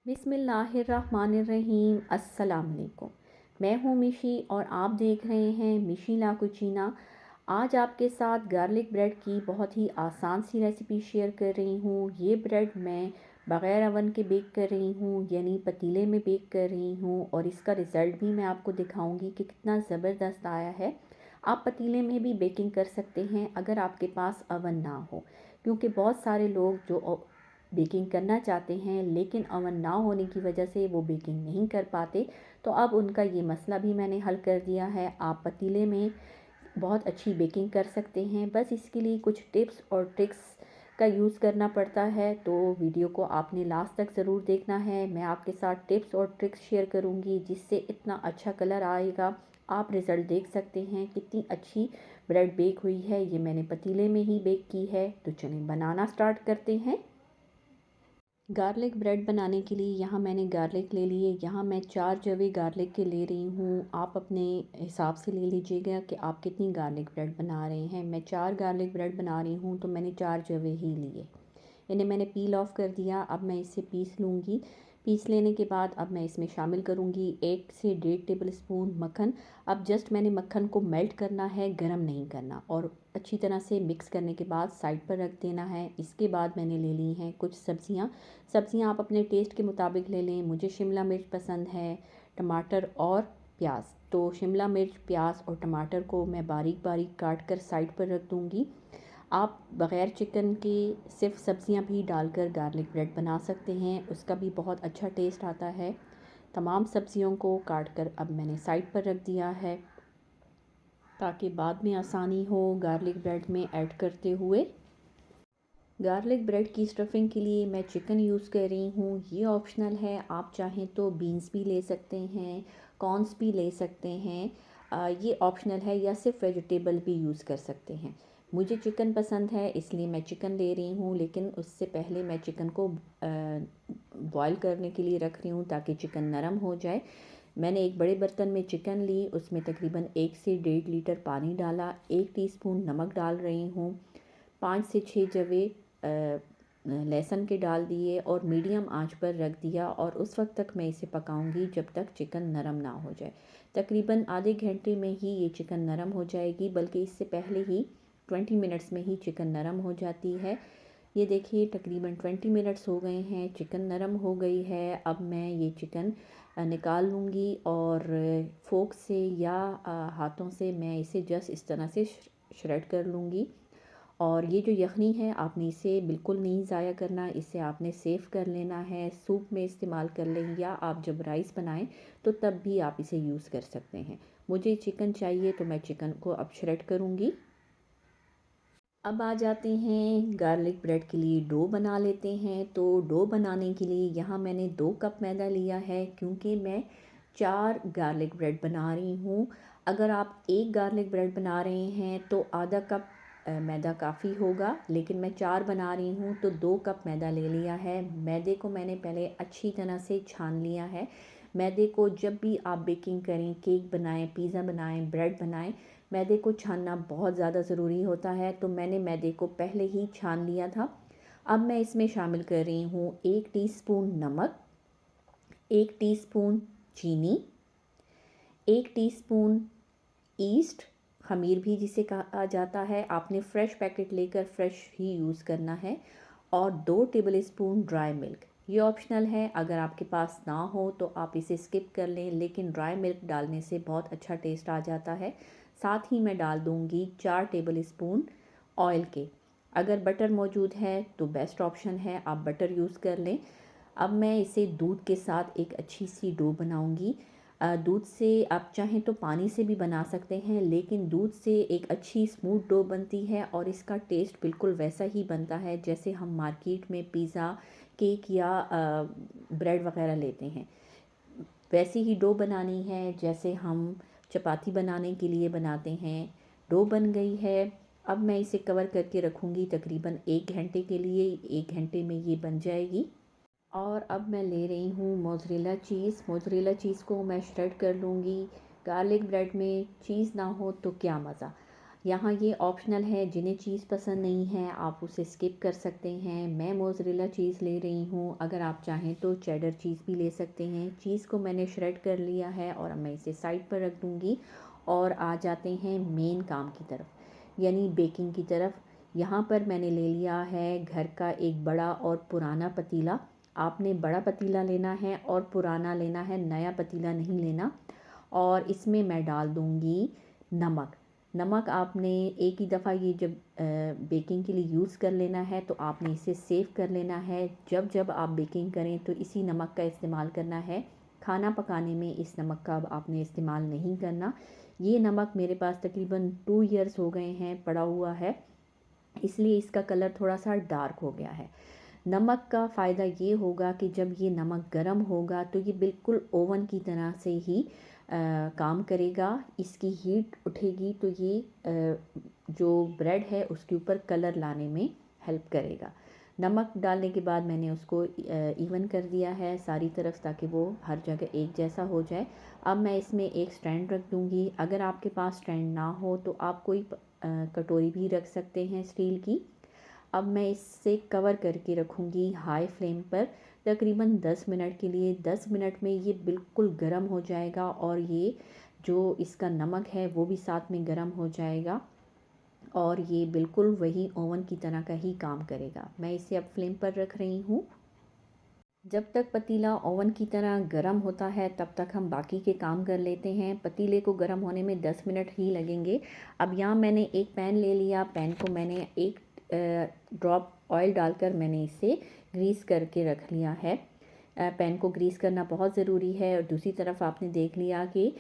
बिस्मिल्लाहिर्रहमानिर्रहीम। अस्सलाम वालेकुम। मैं हूँ मिशी और आप देख रहे हैं मिशी ला कुचीना। आज आपके साथ गार्लिक ब्रेड की बहुत ही आसान सी रेसिपी शेयर कर रही हूँ। ये ब्रेड मैं बग़ैर अवन के बेक कर रही हूँ, यानी पतीले में बेक कर रही हूँ, और इसका रिज़ल्ट भी मैं आपको दिखाऊंगी कि कितना ज़बरदस्त आया है। आप पतीले में भी बेकिंग कर सकते हैं अगर आपके पास अवन ना हो, क्योंकि बहुत सारे लोग जो बेकिंग करना चाहते हैं लेकिन अवन ना होने की वजह से वो बेकिंग नहीं कर पाते, तो अब उनका ये मसला भी मैंने हल कर दिया है। आप पतीले में बहुत अच्छी बेकिंग कर सकते हैं। बस इसके लिए कुछ टिप्स और ट्रिक्स का यूज़ करना पड़ता है, तो वीडियो को आपने लास्ट तक ज़रूर देखना है। मैं आपके साथ टिप्स और ट्रिक्स शेयर करूँगी जिससे इतना अच्छा कलर आएगा। आप रिज़ल्ट देख सकते हैं कितनी अच्छी ब्रेड बेक हुई है। ये मैंने पतीले में ही बेक की है। तो चलें बनाना स्टार्ट करते हैं। गार्लिक ब्रेड बनाने के लिए यहाँ मैंने गार्लिक ले लिए। यहाँ मैं 4 जवे गार्लिक के ले रही हूँ। आप अपने हिसाब से ले लीजिएगा कि आप कितनी गार्लिक ब्रेड बना रहे हैं। मैं 4 गार्लिक ब्रेड बना रही हूँ तो मैंने 4 जवे ही लिए। इन्हें मैंने पील ऑफ कर दिया। अब मैं इसे पीस लूँगी। पीस लेने के बाद अब मैं इसमें शामिल करूँगी 1 से 1.5 टेबल स्पून मक्खन। अब जस्ट मैंने मक्खन को मेल्ट करना है, गरम नहीं करना, और अच्छी तरह से मिक्स करने के बाद साइड पर रख देना है। इसके बाद मैंने ले ली हैं कुछ सब्ज़ियाँ आप अपने टेस्ट के मुताबिक ले लें। मुझे शिमला मिर्च पसंद है, टमाटर और प्याज। तो शिमला मिर्च, प्याज और टमाटर को मैं बारीक बारीक काट कर साइड पर रख दूँगी। आप बग़ैर चिकन के सिर्फ सब्ज़ियाँ भी डालकर गार्लिक ब्रेड बना सकते हैं, उसका भी बहुत अच्छा टेस्ट आता है। तमाम सब्ज़ियों को काट कर अब मैंने साइड पर रख दिया है ताकि बाद में आसानी हो गार्लिक ब्रेड में ऐड करते हुए। गार्लिक ब्रेड की स्टफिंग के लिए मैं चिकन यूज़ कर रही हूँ। ये ऑप्शनल है, आप चाहें तो बीन्स भी ले सकते हैं, कॉर्न्स भी ले सकते हैं। ये ऑप्शनल है, या सिर्फ वेजिटेबल भी यूज़ कर सकते हैं। मुझे चिकन पसंद है इसलिए मैं चिकन ले रही हूँ, लेकिन उससे पहले मैं चिकन को बॉईल करने के लिए रख रही हूँ ताकि चिकन नरम हो जाए। मैंने एक बड़े बर्तन में चिकन ली, उसमें तकरीबन 1 से 1.5 लीटर पानी डाला, 1 टीस्पून नमक डाल रही हूँ, 5 से 6 जवे लहसुन के डाल दिए और मीडियम आंच पर रख दिया, और उस वक्त तक मैं इसे पकाऊंगी जब तक चिकन नरम ना हो जाए। तकरीबन आधे घंटे में ही ये चिकन नरम हो जाएगी, बल्कि इससे पहले ही 20 मिनट्स में ही चिकन नरम हो जाती है। ये देखिए तकरीबन 20 मिनट्स हो गए हैं, चिकन नरम हो गई है। अब मैं ये चिकन निकाल लूँगी और फोक से या हाथों से मैं इसे जस्ट इस तरह से श्रेड कर लूँगी। और ये जो यखनी है आपने इसे बिल्कुल नहीं ज़ाया करना, इसे आपने सेव कर लेना है, सूप में इस्तेमाल कर लें, या आप जब राइस बनाएं तो तब भी आप इसे यूज़ कर सकते हैं। मुझे चिकन चाहिए तो मैं चिकन को अब श्रेड करूँगी। अब आ जाते हैं गार्लिक ब्रेड के लिए डो बना लेते हैं। तो डो बनाने के लिए यहाँ मैंने 2 कप मैदा लिया है, क्योंकि मैं 4 गार्लिक ब्रेड बना रही हूँ। अगर आप एक गार्लिक ब्रेड बना रहे हैं तो आधा कप मैदा काफ़ी होगा, लेकिन मैं 4 बना रही हूँ तो 2 कप मैदा ले लिया है। मैदे को मैंने पहले अच्छी तरह से छान लिया है। मैदे को जब भी आप बेकिंग करें, केक बनाएं, पिज़्ज़ा बनाएं, ब्रेड बनाएं, मैदे को छानना बहुत ज़्यादा ज़रूरी होता है। तो मैंने मैदे को पहले ही छान लिया था। अब मैं इसमें शामिल कर रही हूँ 1 टीस्पून नमक, 1 टीस्पून चीनी, 1 टीस्पून ईस्ट, खमीर भी जिसे कहा जाता है। आपने फ़्रेश पैकेट लेकर फ़्रेश ही यूज़ करना है, और 2 टेबल स्पून ड्राई मिल्क। ये ऑप्शनल है, अगर आपके पास ना हो तो आप इसे स्किप कर लें, लेकिन ड्राई मिल्क डालने से बहुत अच्छा टेस्ट आ जाता है। साथ ही मैं डाल दूँगी 4 टेबल स्पून ऑयल के। अगर बटर मौजूद है तो बेस्ट ऑप्शन है, आप बटर यूज़ कर लें। अब मैं इसे दूध के साथ एक अच्छी सी डो बनाऊँगी। दूध से आप चाहें तो पानी से भी बना सकते हैं, लेकिन दूध से एक अच्छी स्मूथ डो बनती है और इसका टेस्ट बिल्कुल वैसा ही बनता है जैसे हम मार्केट में पिज़्ज़ा, केक या ब्रेड वगैरह लेते हैं। वैसी ही डो बनानी है जैसे हम चपाती बनाने के लिए बनाते हैं। डो बन गई है। अब मैं इसे कवर करके रखूँगी तकरीबन 1 घंटे के लिए। 1 घंटे में ये बन जाएगी। और अब मैं ले रही हूँ मोज़रेला चीज़। मोज़रेला चीज़ को मैं श्रेड कर लूँगी। गार्लिक ब्रेड में चीज़ ना हो तो क्या मज़ा। यहाँ ये ऑप्शनल है, जिन्हें चीज़ पसंद नहीं है आप उसे स्किप कर सकते हैं। मैं मोज़रेला चीज़ ले रही हूँ, अगर आप चाहें तो चेडर चीज़ भी ले सकते हैं। चीज़ को मैंने श्रेड कर लिया है और अब मैं इसे साइड पर रख दूँगी और आ जाते हैं मेन काम की तरफ, यानी बेकिंग की तरफ। यहाँ पर मैंने ले लिया है घर का एक बड़ा और पुराना पतीला। आपने बड़ा पतीला लेना है और पुराना लेना है, नया पतीला नहीं लेना। और इसमें मैं डाल दूँगी नमक। नमक आपने एक ही दफ़ा ये जब बेकिंग के लिए यूज़ कर लेना है तो आपने इसे सेव कर लेना है। जब जब आप बेकिंग करें तो इसी नमक का इस्तेमाल करना है। खाना पकाने में इस नमक का अब आपने इस्तेमाल नहीं करना। ये नमक मेरे पास तकरीबन 2 इयर्स हो गए हैं पड़ा हुआ है, इसलिए इसका कलर थोड़ा सा डार्क हो गया है। नमक का फ़ायदा ये होगा कि जब ये नमक गर्म होगा तो ये बिल्कुल ओवन की तरह से ही काम करेगा। इसकी हीट उठेगी तो ये जो ब्रेड है उसके ऊपर कलर लाने में हेल्प करेगा। नमक डालने के बाद मैंने उसको इवन कर दिया है सारी तरफ, ताकि वो हर जगह एक जैसा हो जाए। अब मैं इसमें एक स्टैंड रख दूँगी। अगर आपके पास स्टैंड ना हो तो आप कोई कटोरी भी रख सकते हैं स्टील की। अब मैं इससे कवर करके रखूँगी हाई फ्लेम पर तकरीबन 10 मिनट के लिए। 10 मिनट में ये बिल्कुल गर्म हो जाएगा और ये जो इसका नमक है वो भी साथ में गर्म हो जाएगा और ये बिल्कुल वही ओवन की तरह का ही काम करेगा। मैं इसे अब फ्लेम पर रख रही हूँ। जब तक पतीला ओवन की तरह गर्म होता है तब तक हम बाकी के काम कर लेते हैं। पतीले को गर्म होने में 10 मिनट ही लगेंगे। अब यहाँ मैंने एक पैन ले लिया। पैन को मैंने एक ड्रॉप ऑयल डालकर मैंने इसे ग्रीस करके रख लिया है। पैन को ग्रीस करना बहुत ज़रूरी है। और दूसरी तरफ आपने देख लिया कि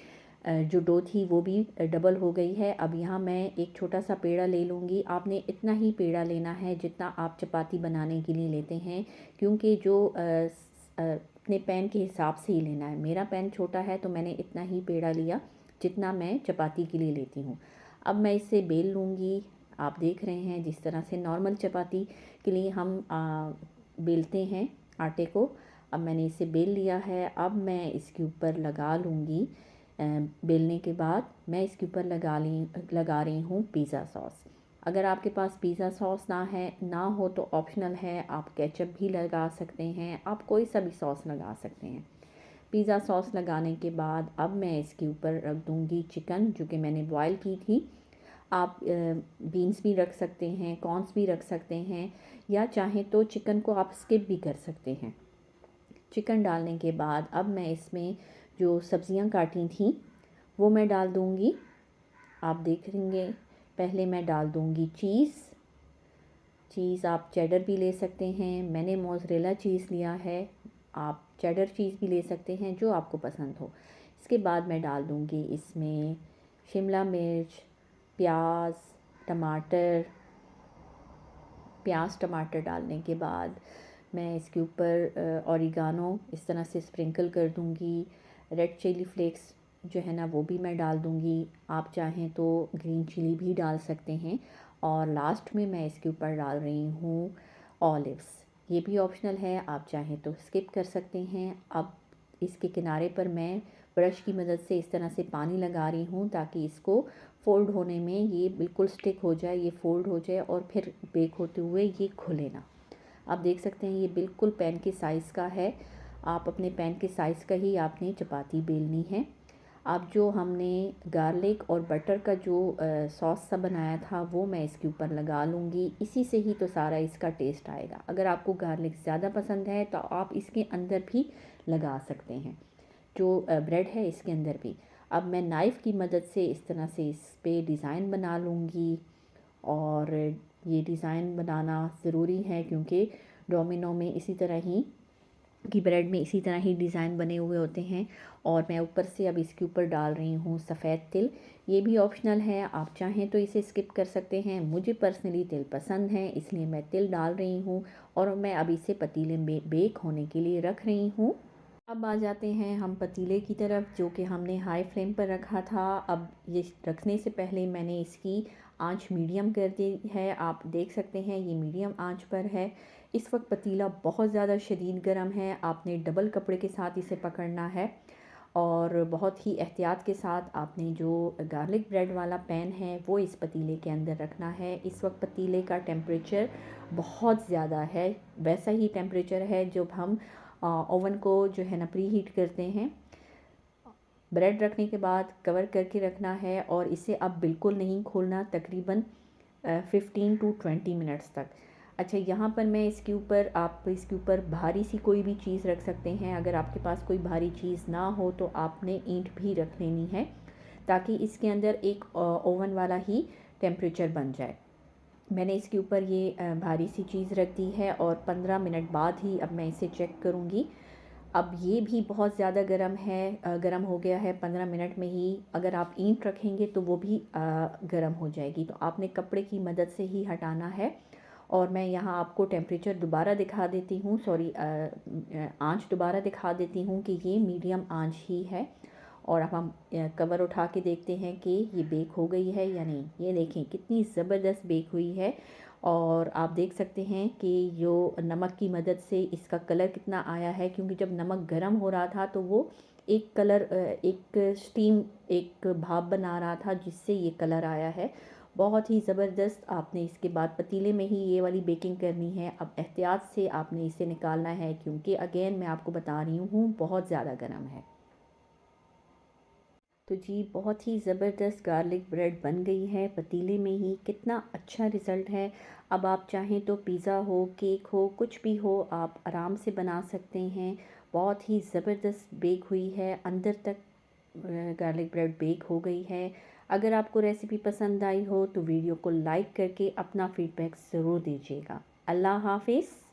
जो डो थी वो भी डबल हो गई है। अब यहाँ मैं एक छोटा सा पेड़ा ले लूँगी। आपने इतना ही पेड़ा लेना है जितना आप चपाती बनाने के लिए लेते हैं, क्योंकि जो अपने पैन के हिसाब से ही लेना है। मेरा पैन छोटा है तो मैंने इतना ही पेड़ा लिया जितना मैं चपाती के लिए लेती हूँ। अब मैं इसे बेल लूँगी। आप देख रहे हैं जिस तरह से नॉर्मल चपाती के लिए हम बेलते हैं आटे को। अब मैंने इसे बेल लिया है। अब मैं इसके ऊपर लगा लूँगी, बेलने के बाद मैं इसके ऊपर लगा रही हूँ पिज़्ज़ा सॉस। अगर आपके पास पिज़्ज़ा सॉस ना हो तो ऑप्शनल है, आप केचप भी लगा सकते हैं, आप कोई सा भी सॉस लगा सकते हैं। पिज़्ज़ा सॉस लगाने के बाद अब मैं इसके ऊपर रख दूँगी चिकन, जो कि मैंने बॉयल की थी। आप बीन्स भी रख सकते हैं, कॉर्न्स भी रख सकते हैं, या चाहें तो चिकन को आप स्किप भी कर सकते हैं। चिकन डालने के बाद अब मैं इसमें जो सब्जियां काटी थी वो मैं डाल दूँगी। आप देखेंगे पहले मैं डाल दूँगी चीज़ आप चेडर भी ले सकते हैं। मैंने मोज़रेला चीज़ लिया है, आप चेडर चीज़ भी ले सकते हैं, जो आपको पसंद हो। इसके बाद मैं डाल दूँगी इसमें शिमला मिर्च, प्याज, टमाटर। प्याज टमाटर डालने के बाद मैं इसके ऊपर ऑरिगानो इस तरह से स्प्रिंकल कर दूँगी। रेड चिली फ्लेक्स जो है ना वो भी मैं डाल दूँगी। आप चाहें तो ग्रीन चिली भी डाल सकते हैं। और लास्ट में मैं इसके ऊपर डाल रही हूँ ऑलिव्स। ये भी ऑप्शनल है, आप चाहें तो स्किप कर सकते हैं। अब इसके किनारे पर मैं ब्रश की मदद से इस तरह से पानी लगा रही हूँ, ताकि इसको फ़ोल्ड होने में ये बिल्कुल स्टिक हो जाए, ये फ़ोल्ड हो जाए और फिर बेक होते हुए ये खुले ना। आप देख सकते हैं ये बिल्कुल पैन के साइज़ का है। आप अपने पैन के साइज़ का ही आपने चपाती बेलनी है। अब जो हमने गार्लिक और बटर का जो सॉस सा बनाया था वो मैं इसके ऊपर लगा लूँगी। इसी से ही तो सारा इसका टेस्ट आएगा। अगर आपको गार्लिक ज़्यादा पसंद है तो आप इसके अंदर भी लगा सकते हैं, जो ब्रेड है इसके अंदर भी। अब मैं नाइफ़ की मदद से इस तरह से इस पे डिज़ाइन बना लूँगी। और ये डिज़ाइन बनाना ज़रूरी है, क्योंकि डोमिनो में इसी तरह ही की ब्रेड में इसी तरह ही डिज़ाइन बने हुए होते हैं। और मैं ऊपर से अब इसके ऊपर डाल रही हूँ सफ़ेद तिल। ये भी ऑप्शनल है, आप चाहें तो इसे स्किप कर सकते हैं। मुझे पर्सनली तिल पसंद है, इसलिए मैं तिल डाल रही हूँ। और मैं अब इसे पतीले में बेक होने के लिए रख रही हूँ। अब आ जाते हैं हम पतीले की तरफ, जो कि हमने हाई फ्लेम पर रखा था। अब ये रखने से पहले मैंने इसकी आंच मीडियम कर दी है। आप देख सकते हैं ये मीडियम आंच पर है। इस वक्त पतीला बहुत ज़्यादा शदीद गर्म है, आपने डबल कपड़े के साथ इसे पकड़ना है। और बहुत ही एहतियात के साथ आपने जो गार्लिक ब्रेड वाला पैन है वो इस पतीले के अंदर रखना है। इस वक्त पतीले का टेम्परेचर बहुत ज़्यादा है, वैसा ही टेम्परेचर है जब हम ओवन को जो है ना प्री हीट करते हैं। ब्रेड रखने के बाद कवर करके रखना है और इसे अब बिल्कुल नहीं खोलना, तकरीबन 15 टू 20 मिनट्स तक। अच्छा, यहाँ पर मैं इसके ऊपर आप इसके ऊपर भारी सी कोई भी चीज़ रख सकते हैं। अगर आपके पास कोई भारी चीज़ ना हो तो आपने ईंट भी रख लेनी है, ताकि इसके अंदर एक ओवन वाला ही टेम्परेचर बन जाए। मैंने इसके ऊपर ये भारी सी चीज़ रख दी है और 15 मिनट बाद ही अब मैं इसे चेक करूँगी। अब ये भी बहुत ज़्यादा गर्म है, गर्म हो गया है 15 मिनट में ही। अगर आप ईंट रखेंगे तो वो भी गर्म हो जाएगी, तो आपने कपड़े की मदद से ही हटाना है। और मैं यहाँ आपको टेम्परेचर दोबारा दिखा देती हूँ, सॉरी आंच दोबारा दिखा देती हूँ कि ये मीडियम आंच ही है। और अब हम कवर उठा के देखते हैं कि ये बेक हो गई है या नहीं। ये देखें कितनी ज़बरदस्त बेक हुई है। और आप देख सकते हैं कि जो नमक की मदद से इसका कलर कितना आया है, क्योंकि जब नमक गर्म हो रहा था तो वो एक कलर, एक स्टीम, एक भाप बना रहा था, जिससे ये कलर आया है। बहुत ही ज़बरदस्त। आपने इसके बाद पतीले में ही ये वाली बेकिंग करनी है। अब एहतियात से आपने इसे निकालना है, क्योंकि अगेन मैं आपको बता रही हूँ बहुत ज़्यादा गर्म है। तो जी, बहुत ही ज़बरदस्त गार्लिक ब्रेड बन गई है पतीले में ही। कितना अच्छा रिज़ल्ट है। अब आप चाहें तो पिज़्ज़ा हो, केक हो, कुछ भी हो, आप आराम से बना सकते हैं। बहुत ही ज़बरदस्त बेक हुई है, अंदर तक गार्लिक ब्रेड बेक हो गई है। अगर आपको रेसिपी पसंद आई हो तो वीडियो को लाइक करके अपना फ़ीडबैक ज़रूर दीजिएगा। अल्लाह हाफ़िज़।